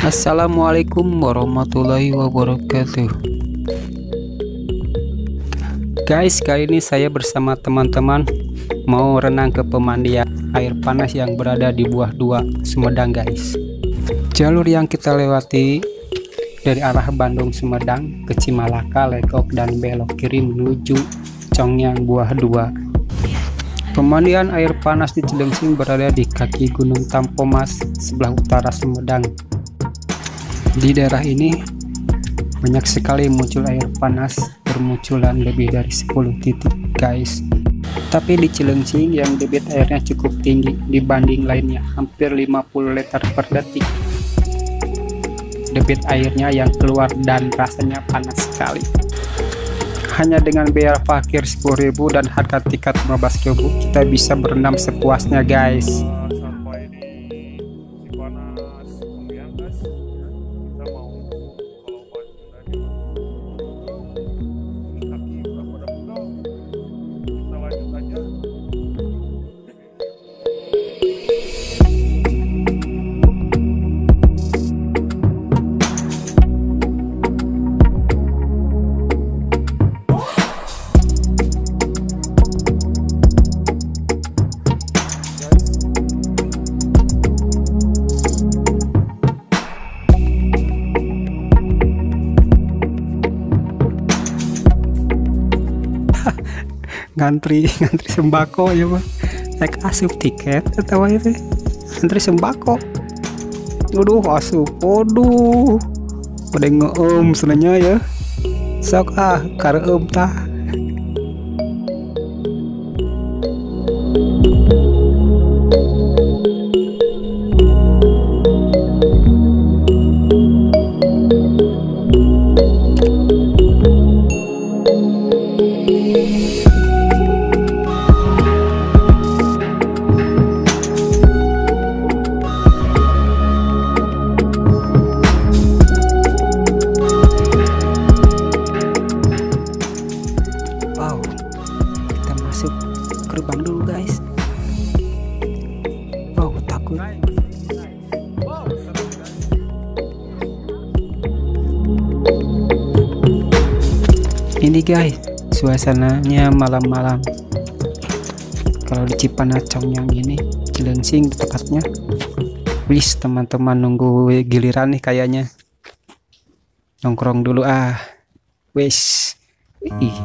Assalamualaikum warahmatullahi wabarakatuh. Guys, kali ini saya bersama teman-teman mau renang ke pemandian air panas yang berada di Buah 2 Sumedang guys. Jalur yang kita lewati dari arah Bandung Sumedang ke Cimalaka, Legok, dan belok kiri menuju Congyang Buah 2. Pemandian air panas di Cileungsing berada di kaki Gunung Tampomas sebelah utara Sumedang. Di daerah ini banyak sekali muncul air panas, bermunculan lebih dari 10 titik guys. Tapi di Cileungsing yang debit airnya cukup tinggi dibanding lainnya, hampir 50 liter per detik debit airnya yang keluar dan rasanya panas sekali. Hanya dengan biaya parkir 10.000 dan harga tiket 15.000 kita bisa berenang sepuasnya guys. Sampai di Cipanas, kemudian guys, kita mau kalau baju tadi kaki udah pada pegal, kita lanjut aja. ngantri sembako ya Pak, naik asup tiket atau itu ngantri sembako. Waduh asup, waduh udah ngeum senanya ya, sok kareum tah. Wow, kita masuk gerbang dulu guys. Wow, takut. Ini guys, suasananya malam-malam. Kalau di Cipanas Congyang ini, Cileungsing tepatnya. Wis, teman-teman nunggu giliran nih kayaknya. Nongkrong dulu Wis. Ih.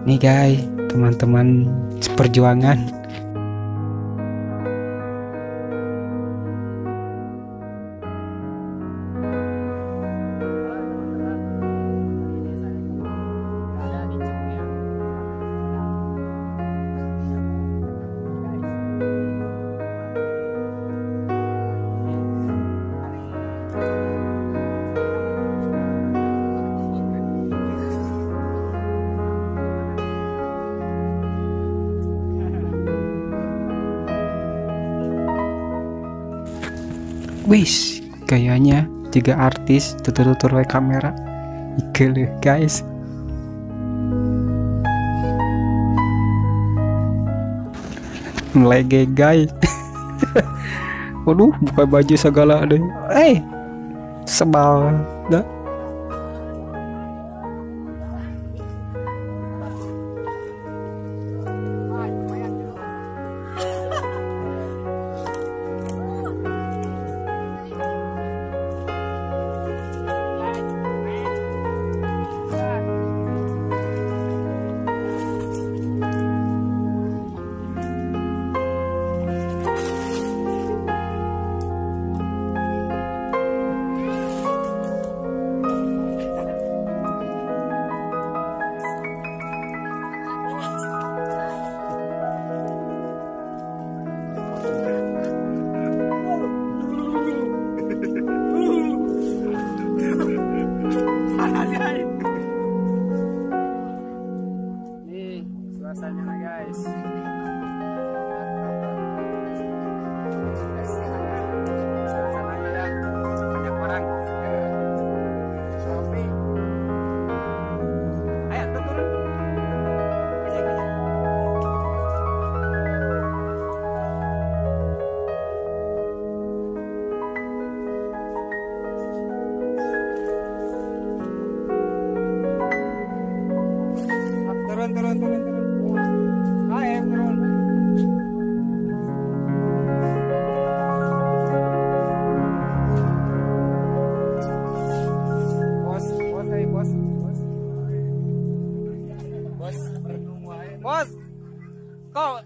Nih guys, teman-teman seperjuangan. Wis, kayaknya juga artis tutur-tutur we kamera. Ikele guys. Melege guys. Waduh, buka baju segala deh. Sebal dah.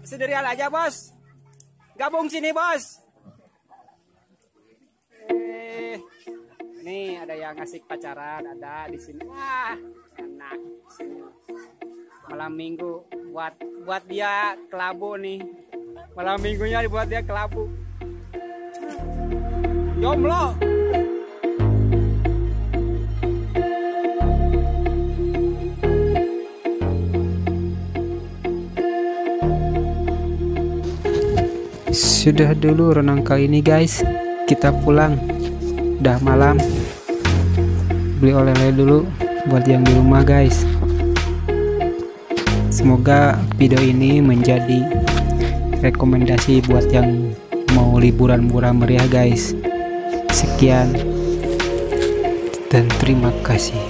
sendirian aja bos. Gabung sini bos. Nih ada yang ngasih pacaran, ada di sini. Wah, enak. Malam minggu buat dia kelabu nih. Malam minggunya dibuat dia kelabu. Jomblo. Sudah dulu renang kali ini guys, kita pulang. Udah malam. Beli oleh-oleh dulu buat yang di rumah guys. Semoga video ini menjadi rekomendasi buat yang mau liburan murah meriah guys. Sekian dan terima kasih.